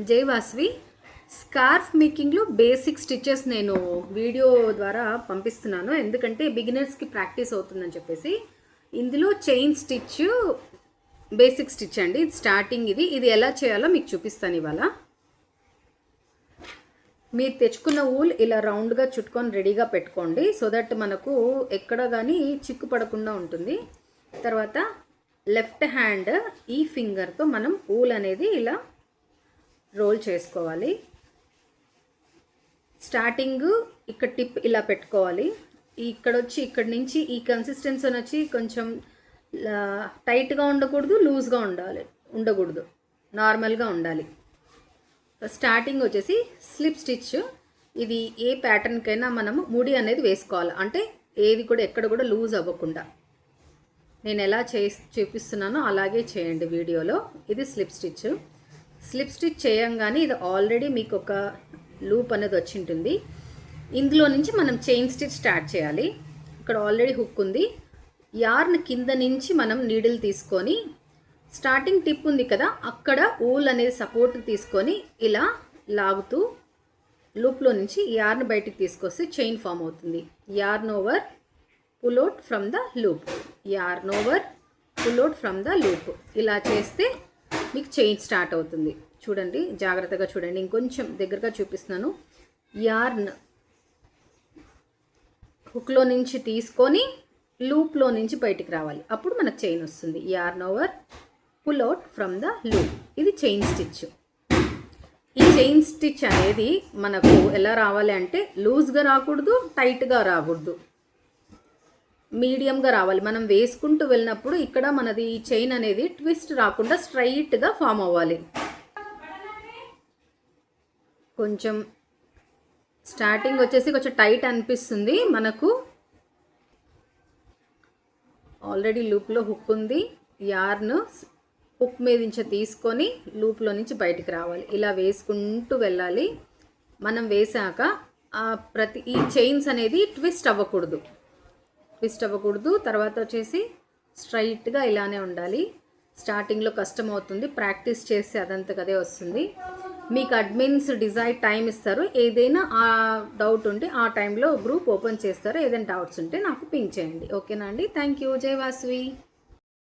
జై Vasvi scarf మేకింగ్లో basic stitches నేను video ద్వారా పంపిస్తున్నాను, ఎందుకంటే బిగినర్స్కి ప్రాక్టీస్ అవుతుందని చెప్పేసి. ఇందులో చైన్ స్టిచ్ బేసిక్ స్టిచ్ అండి, స్టార్టింగ్ ఇది ఎలా చేయాలో మీకు చూపిస్తాను ఇవాళ. మీరు తెచ్చుకున్న ఊల్ ఇలా రౌండ్గా చుట్టుకొని రెడీగా పెట్టుకోండి, సో దట్ మనకు ఎక్కడ కానీ చిక్కు పడకుండా ఉంటుంది. తర్వాత లెఫ్ట్ హ్యాండ్ ఈ ఫింగర్తో మనం ఊల్ అనేది ఇలా రోల్ చేసుకోవాలి. స్టార్టింగ్ ఇక్కడ టిప్ ఇలా పెట్టుకోవాలి. ఇక్కడి నుంచి ఈ కన్సిస్టెన్సీ వచ్చి కొంచెం టైట్గా ఉండకూడదు, లూజ్గా ఉండకూడదు, నార్మల్గా ఉండాలి. స్టార్టింగ్ వచ్చేసి స్లిప్ స్టిచ్. ఇది ఏ ప్యాటర్న్కైనా మనము ముడి అనేది వేసుకోవాలి, అంటే ఏది కూడా ఎక్కడ కూడా లూజ్ అవ్వకుండా. నేను ఎలా చూపిస్తున్నానో అలాగే చేయండి వీడియోలో. ఇది స్లిప్ స్టిచ్. స్లిప్ స్టిచ్ చేయంగానే ఇది ఆల్రెడీ మీకు ఒక లూప్ అనేది వచ్చి ఉంటుంది. ఇందులో నుంచి మనం చైన్ స్టిచ్ స్టార్ట్ చేయాలి. ఇక్కడ ఆల్రెడీ హుక్ ఉంది. యార్న్ కింద నుంచి మనం నీడిల్ తీసుకొని స్టార్టింగ్ టిప్ ఉంది కదా, అక్కడ ఊల్ అనేది సపోర్ట్ తీసుకొని ఇలా లాగుతూ లూప్లో నుంచి యార్న్ బయటికి తీసుకొస్తే చైన్ ఫామ్ అవుతుంది. Yarn over pull out from the loop, yarn over pull out from the loop. ఇలా చేస్తే మీకు చైన్ స్టార్ట్ అవుతుంది. చూడండి, జాగ్రత్తగా చూడండి, ఇంకొంచెం దగ్గరగా చూపిస్తున్నాను. యార్న్ హుక్లో నుంచి తీసుకొని లూప్లో నుంచి బయటికి రావాలి, అప్పుడు మనకు చైన్ వస్తుంది. Yarn over pull out from the loop, ఇది చైన్ స్టిచ్. ఈ చైన్ స్టిచ్ అనేది మనకు ఎలా రావాలి అంటే లూజ్గా రాకూడదు, టైట్గా రాకూడదు, మీడియంగా రావాలి. మనం వేసుకుంటూ వెళ్ళినప్పుడు ఇక్కడ మనది ఈ చైన్ అనేది ట్విస్ట్ రాకుండా స్ట్రైట్గా ఫామ్ అవ్వాలి. కొంచెం స్టార్టింగ్ వచ్చేసి కొంచెం టైట్ అనిపిస్తుంది మనకు. ఆల్రెడీ లూప్లో హుక్ ఉంది. యార్న్ హుక్ మీద నుంచి తీసుకొని లూప్లో నుంచి బయటికి రావాలి. ఇలా వేసుకుంటూ వెళ్ళాలి. మనం వేసాక ఈ చైన్స్ అనేది ట్విస్ట్ అవ్వకూడదు. తర్వాత వచ్చేసి స్ట్రైట్గా ఇలానే ఉండాలి. స్టార్టింగ్లో కష్టం అవుతుంది, ప్రాక్టీస్ చేస్తే అదంతకదే వస్తుంది. మీకు అడ్మిన్స్ డిజైర్ టైం ఇస్తారు. ఏదైనా ఆ డౌట్ ఉంటే ఆ టైంలో గ్రూప్ ఓపెన్ చేస్తారు. ఏదైనా డౌట్స్ ఉంటే నాకు పింక్ చేయండి, ఓకేనా అండి. Thank you. జై వాసవి.